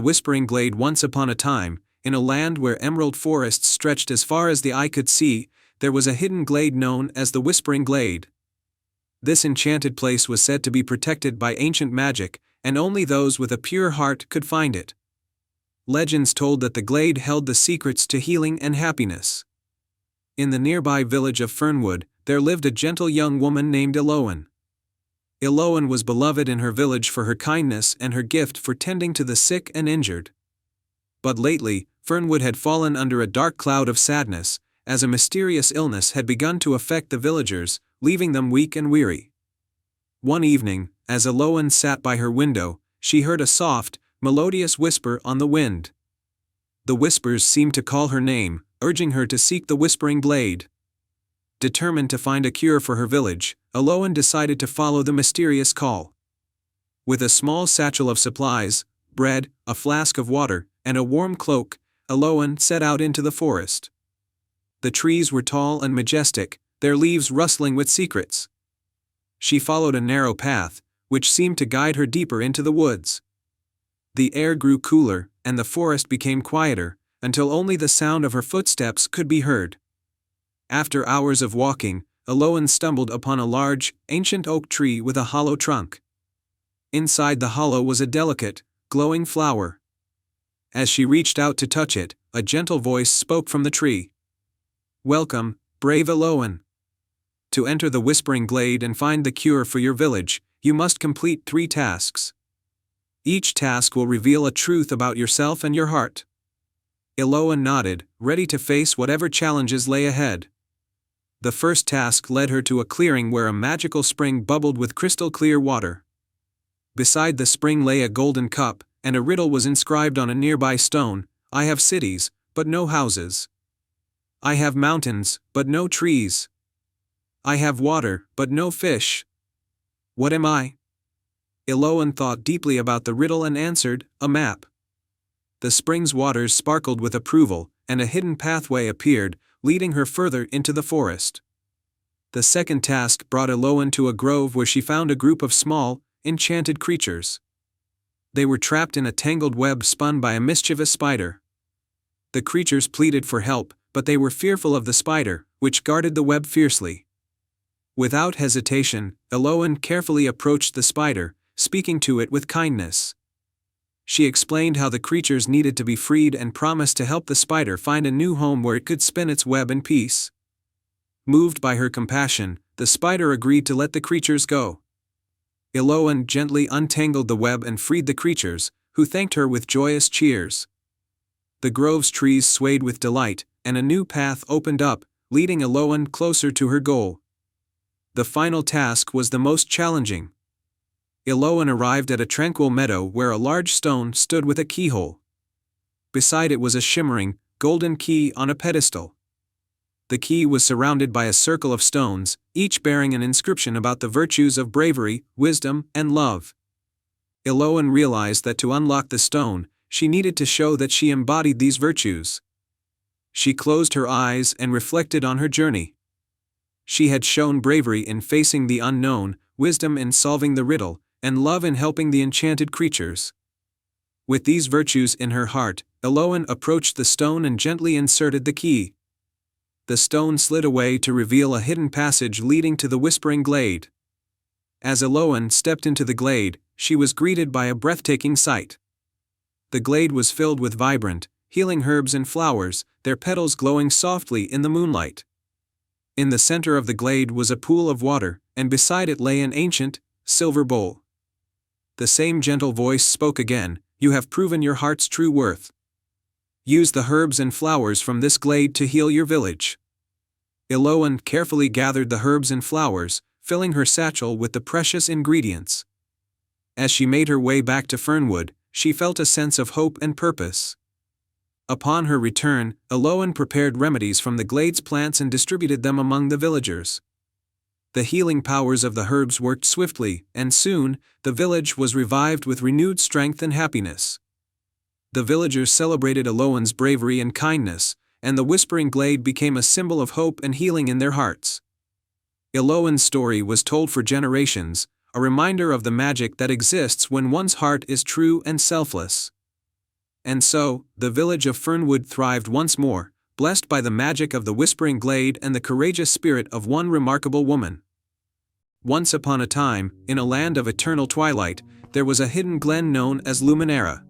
Whispering Glade. Once upon a time, in a land where emerald forests stretched as far as the eye could see, there was a hidden glade known as the Whispering Glade. This enchanted place was said to be protected by ancient magic, and only those with a pure heart could find it. Legends told that the glade held the secrets to healing and happiness. In the nearby village of Fernwood, there lived a gentle young woman named Eloan. Eloan was beloved in her village for her kindness and her gift for tending to the sick and injured. But lately, Fernwood had fallen under a dark cloud of sadness, as a mysterious illness had begun to affect the villagers, leaving them weak and weary. One evening, as Eloan sat by her window, she heard a soft, melodious whisper on the wind. The whispers seemed to call her name, urging her to seek the Whispering Glade. Determined to find a cure for her village, Eloan decided to follow the mysterious call. With a small satchel of supplies, bread, a flask of water, and a warm cloak, Eloan set out into the forest. The trees were tall and majestic, their leaves rustling with secrets. She followed a narrow path, which seemed to guide her deeper into the woods. The air grew cooler, and the forest became quieter, until only the sound of her footsteps could be heard. After hours of walking, Eloan stumbled upon a large, ancient oak tree with a hollow trunk. Inside the hollow was a delicate, glowing flower. As she reached out to touch it, a gentle voice spoke from the tree. "Welcome, brave Eloan. To enter the Whispering Glade and find the cure for your village, you must complete 3 tasks. Each task will reveal a truth about yourself and your heart." Eloan nodded, ready to face whatever challenges lay ahead. The first task led her to a clearing where a magical spring bubbled with crystal-clear water. Beside the spring lay a golden cup, and a riddle was inscribed on a nearby stone: "I have cities, but no houses. I have mountains, but no trees. I have water, but no fish. What am I?" Eloan thought deeply about the riddle and answered, "A map." The spring's waters sparkled with approval, and a hidden pathway appeared, leading her further into the forest. The second task brought Eloan to a grove where she found a group of small, enchanted creatures. They were trapped in a tangled web spun by a mischievous spider. The creatures pleaded for help, but they were fearful of the spider, which guarded the web fiercely. Without hesitation, Eloan carefully approached the spider, speaking to it with kindness. She explained how the creatures needed to be freed and promised to help the spider find a new home where it could spin its web in peace. Moved by her compassion, the spider agreed to let the creatures go. Eloan gently untangled the web and freed the creatures, who thanked her with joyous cheers. The grove's trees swayed with delight, and a new path opened up, leading Eloan closer to her goal. The final task was the most challenging. Eloan arrived at a tranquil meadow where a large stone stood with a keyhole. Beside it was a shimmering, golden key on a pedestal. The key was surrounded by a circle of stones, each bearing an inscription about the virtues of bravery, wisdom, and love. Eloan realized that to unlock the stone, she needed to show that she embodied these virtues. She closed her eyes and reflected on her journey. She had shown bravery in facing the unknown, wisdom in solving the riddle, and love in helping the enchanted creatures. With these virtues in her heart, Eloan approached the stone and gently inserted the key. The stone slid away to reveal a hidden passage leading to the Whispering Glade. As Eloan stepped into the glade, she was greeted by a breathtaking sight. The glade was filled with vibrant, healing herbs and flowers, their petals glowing softly in the moonlight. In the center of the glade was a pool of water, and beside it lay an ancient, silver bowl. The same gentle voice spoke again, "You have proven your heart's true worth. Use the herbs and flowers from this glade to heal your village." Eloan carefully gathered the herbs and flowers, filling her satchel with the precious ingredients. As she made her way back to Fernwood, she felt a sense of hope and purpose. Upon her return, Eloan prepared remedies from the glade's plants and distributed them among the villagers. The healing powers of the herbs worked swiftly, and soon, the village was revived with renewed strength and happiness. The villagers celebrated Eloan's bravery and kindness, and the Whispering Glade became a symbol of hope and healing in their hearts. Eloan's story was told for generations, a reminder of the magic that exists when one's heart is true and selfless. And so, the village of Fernwood thrived once more, blessed by the magic of the Whispering Glade and the courageous spirit of one remarkable woman. Once upon a time, in a land of eternal twilight, there was a hidden glen known as Luminera.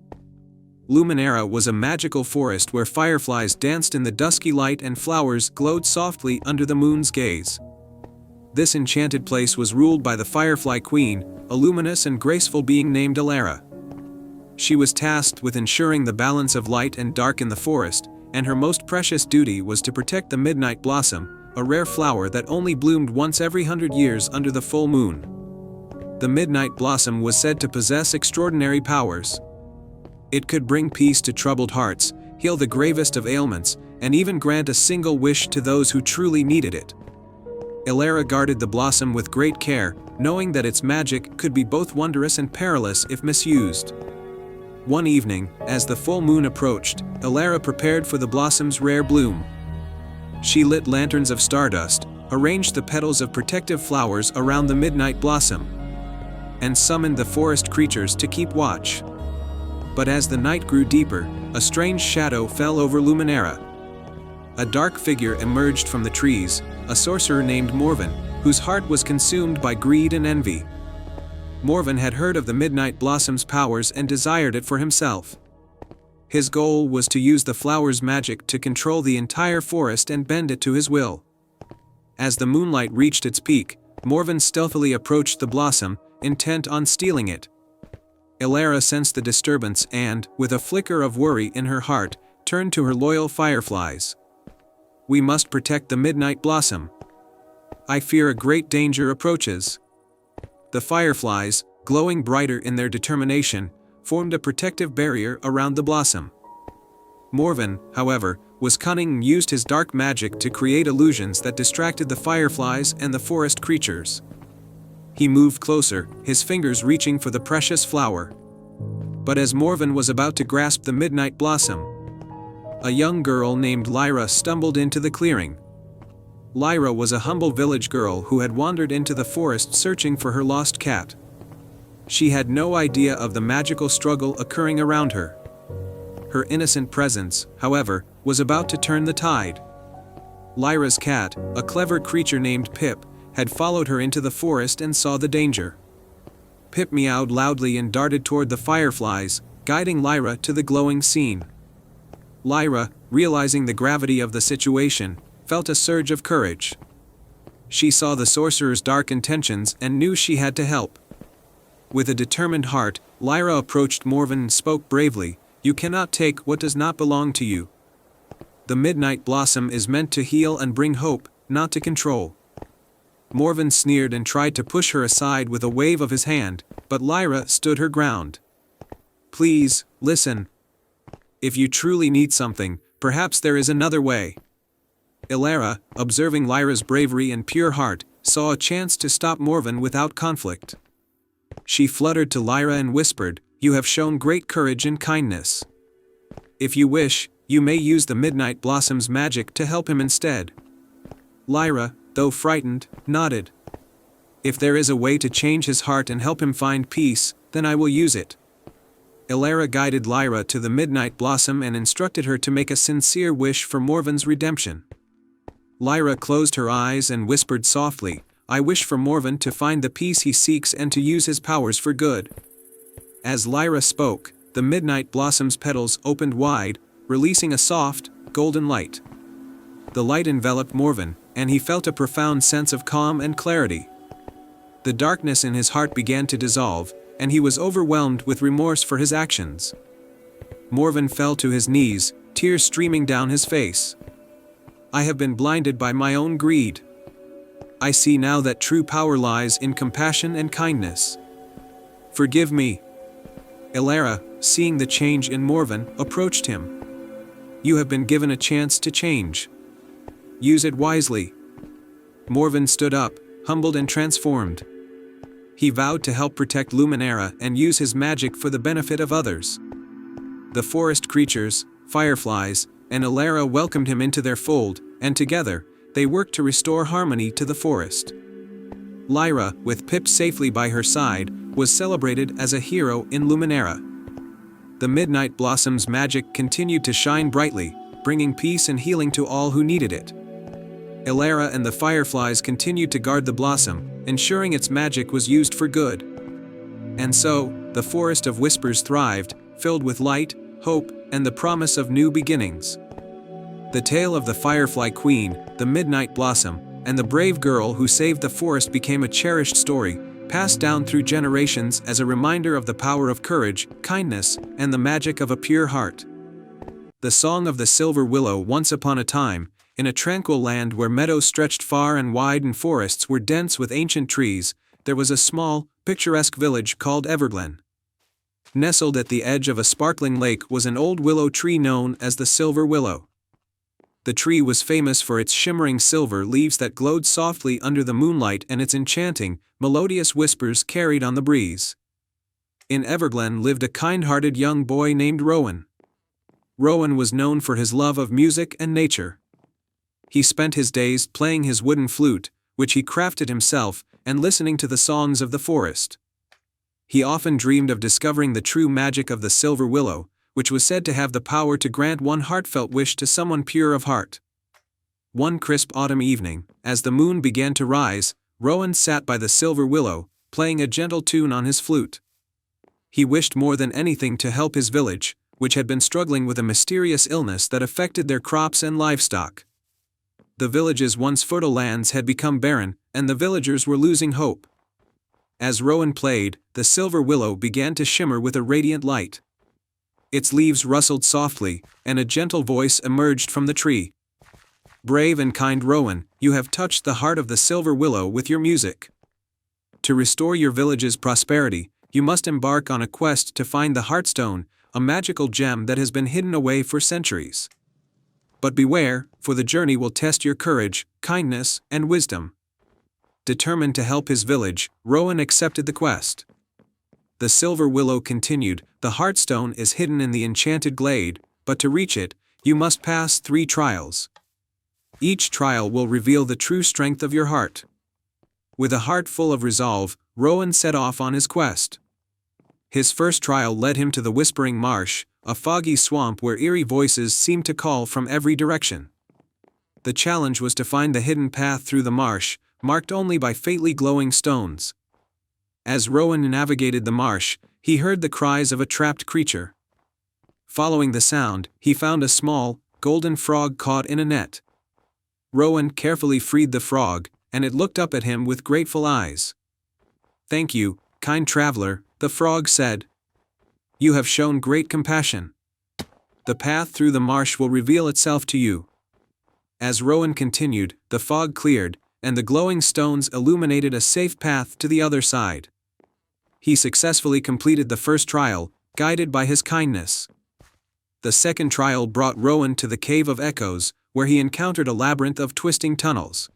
Luminera was a magical forest where fireflies danced in the dusky light and flowers glowed softly under the moon's gaze. This enchanted place was ruled by the Firefly Queen, a luminous and graceful being named Elara. She was tasked with ensuring the balance of light and dark in the forest, and her most precious duty was to protect the Midnight Blossom, a rare flower that only bloomed once every 100 years under the full moon. The Midnight Blossom was said to possess extraordinary powers. It could bring peace to troubled hearts, heal the gravest of ailments, and even grant a single wish to those who truly needed it. Elara guarded the blossom with great care, knowing that its magic could be both wondrous and perilous if misused. One evening, as the full moon approached, Elara prepared for the blossom's rare bloom. She lit lanterns of stardust, arranged the petals of protective flowers around the midnight blossom, and summoned the forest creatures to keep watch. But as the night grew deeper, a strange shadow fell over Luminera. A dark figure emerged from the trees, a sorcerer named Morven, whose heart was consumed by greed and envy. Morven had heard of the Midnight Blossom's powers and desired it for himself. His goal was to use the flower's magic to control the entire forest and bend it to his will. As the moonlight reached its peak, Morven stealthily approached the blossom, intent on stealing it. Elara sensed the disturbance and, with a flicker of worry in her heart, turned to her loyal fireflies. "We must protect the Midnight Blossom. I fear a great danger approaches." The fireflies, glowing brighter in their determination, formed a protective barrier around the blossom. Morven, however, was cunning and used his dark magic to create illusions that distracted the fireflies and the forest creatures. He moved closer, his fingers reaching for the precious flower. But as Morven was about to grasp the Midnight Blossom, a young girl named Lyra stumbled into the clearing. Lyra was a humble village girl who had wandered into the forest searching for her lost cat. She had no idea of the magical struggle occurring around her. Her innocent presence, however, was about to turn the tide. Lyra's cat, a clever creature named Pip, had followed her into the forest and saw the danger. Pip meowed loudly and darted toward the fireflies, guiding Lyra to the glowing scene. Lyra, realizing the gravity of the situation, felt a surge of courage. She saw the sorcerer's dark intentions and knew she had to help. With a determined heart, Lyra approached Morven and spoke bravely, "You cannot take what does not belong to you. The Midnight Blossom is meant to heal and bring hope, not to control." Morven sneered and tried to push her aside with a wave of his hand, but Lyra stood her ground. "Please, listen. If you truly need something, perhaps there is another way." Elara, observing Lyra's bravery and pure heart, saw a chance to stop Morven without conflict. She fluttered to Lyra and whispered, "You have shown great courage and kindness. If you wish, you may use the Midnight Blossom's magic to help him instead." Lyra, though frightened, nodded. "If there is a way to change his heart and help him find peace, then I will use it." Elara guided Lyra to the Midnight Blossom and instructed her to make a sincere wish for Morven's redemption. Lyra closed her eyes and whispered softly, "I wish for Morven to find the peace he seeks and to use his powers for good." As Lyra spoke, the Midnight Blossom's petals opened wide, releasing a soft, golden light. The light enveloped Morven, and he felt a profound sense of calm and clarity. The darkness in his heart began to dissolve, and he was overwhelmed with remorse for his actions. Morven fell to his knees, tears streaming down his face. "I have been blinded by my own greed. I see now that true power lies in compassion and kindness. Forgive me." Elara, seeing the change in Morven, approached him. "You have been given a chance to change. Use it wisely." Morven stood up, humbled and transformed. He vowed to help protect Luminera and use his magic for the benefit of others. The forest creatures, fireflies, and Elara welcomed him into their fold, and together, they worked to restore harmony to the forest. Lyra, with Pip safely by her side, was celebrated as a hero in Luminera. the midnight blossom's magic continued to shine brightly, bringing peace and healing to all who needed it. Elara and the fireflies continued to guard the blossom, ensuring its magic was used for good. And so, the Forest of Whispers thrived, filled with light, hope, and the promise of new beginnings. The tale of the Firefly Queen, the Midnight Blossom, and the brave girl who saved the forest became a cherished story, passed down through generations as a reminder of the power of courage, kindness, and the magic of a pure heart. The Song of the Silver Willow. Once upon a time, in a tranquil land where meadows stretched far and wide and forests were dense with ancient trees, there was a small, picturesque village called Everglen. Nestled at the edge of a sparkling lake was an old willow tree known as the Silver Willow. The tree was famous for its shimmering silver leaves that glowed softly under the moonlight and its enchanting, melodious whispers carried on the breeze. In Everglen lived a kind-hearted young boy named Rowan. Rowan was known for his love of music and nature. He spent his days playing his wooden flute, which he crafted himself, and listening to the songs of the forest. He often dreamed of discovering the true magic of the Silver Willow, which was said to have the power to grant one heartfelt wish to someone pure of heart. One crisp autumn evening, as the moon began to rise, Rowan sat by the Silver Willow, playing a gentle tune on his flute. He wished more than anything to help his village, which had been struggling with a mysterious illness that affected their crops and livestock. The village's once fertile lands had become barren, and the villagers were losing hope. As Rowan played, the Silver Willow began to shimmer with a radiant light. Its leaves rustled softly, and a gentle voice emerged from the tree. "Brave and kind Rowan, you have touched the heart of the Silver Willow with your music. To restore your village's prosperity, you must embark on a quest to find the Heartstone, a magical gem that has been hidden away for centuries. But beware, for the journey will test your courage, kindness, and wisdom." Determined to help his village, Rowan accepted the quest. The Silver Willow continued, "The Heartstone is hidden in the enchanted glade, but to reach it, you must pass 3 trials. Each trial will reveal the true strength of your heart." With a heart full of resolve, Rowan set off on his quest. His first trial led him to the Whispering Marsh, a foggy swamp where eerie voices seemed to call from every direction. The challenge was to find the hidden path through the marsh, marked only by faintly glowing stones. As Rowan navigated the marsh, he heard the cries of a trapped creature. Following the sound, he found a small, golden frog caught in a net. Rowan carefully freed the frog, and it looked up at him with grateful eyes. "Thank you, kind traveler," the frog said. "You have shown great compassion. The path through the marsh will reveal itself to you." As Rowan continued, the fog cleared, and the glowing stones illuminated a safe path to the other side. He successfully completed the first trial, guided by his kindness. The second trial brought Rowan to the Cave of Echoes, where he encountered a labyrinth of twisting tunnels.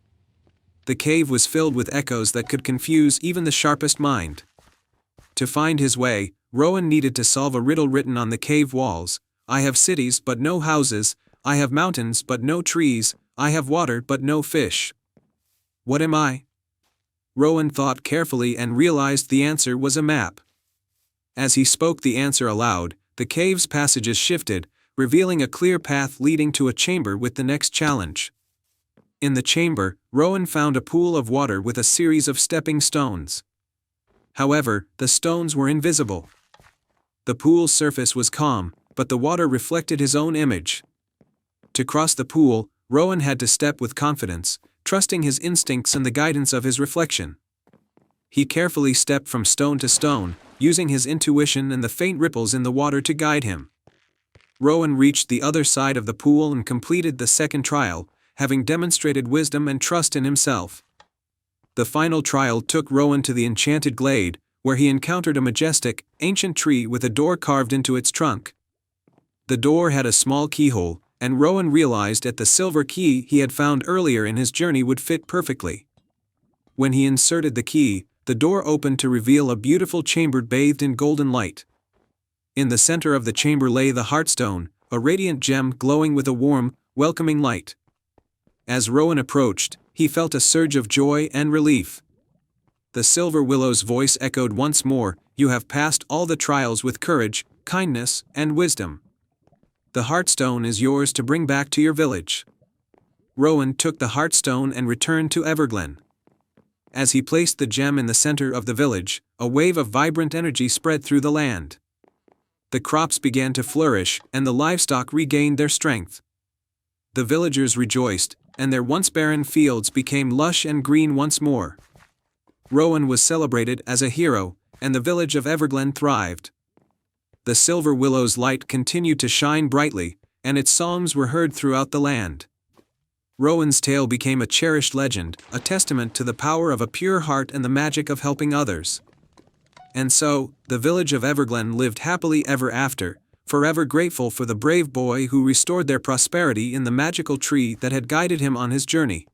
The cave was filled with echoes that could confuse even the sharpest mind. To find his way, Rowan needed to solve a riddle written on the cave walls. "I have cities but no houses, I have mountains but no trees, I have water but no fish. What am I?" Rowan thought carefully and realized the answer was a map. As he spoke the answer aloud, the cave's passages shifted, revealing a clear path leading to a chamber with the next challenge. In the chamber, Rowan found a pool of water with a series of stepping stones. However, the stones were invisible. The pool's surface was calm, but the water reflected his own image. To cross the pool, Rowan had to step with confidence, trusting his instincts and the guidance of his reflection. He carefully stepped from stone to stone, using his intuition and the faint ripples in the water to guide him. Rowan reached the other side of the pool and completed the second trial, having demonstrated wisdom and trust in himself. The final trial took Rowan to the enchanted glade, where he encountered a majestic, ancient tree with a door carved into its trunk. The door had a small keyhole, and Rowan realized that the silver key he had found earlier in his journey would fit perfectly. When he inserted the key, the door opened to reveal a beautiful chamber bathed in golden light. In the center of the chamber lay the Heartstone, a radiant gem glowing with a warm, welcoming light. As Rowan approached, he felt a surge of joy and relief. The Silver Willow's voice echoed once more, "You have passed all the trials with courage, kindness, and wisdom. The Heartstone is yours to bring back to your village. Rowan took the Heartstone and returned to Everglen. As he placed the gem in the center of the village, a wave of vibrant energy spread through the land. The crops began to flourish, and the livestock regained their strength. The villagers rejoiced, and their once barren fields became lush and green once more. Rowan was celebrated as a hero, and the village of Everglen thrived. The silver willow's light continued to shine brightly, and its songs were heard throughout the land. Rowan's tale became a cherished legend, a testament to the power of a pure heart and the magic of helping others. And so, the village of Everglen lived happily ever after, forever grateful for the brave boy who restored their prosperity in the magical tree that had guided him on his journey.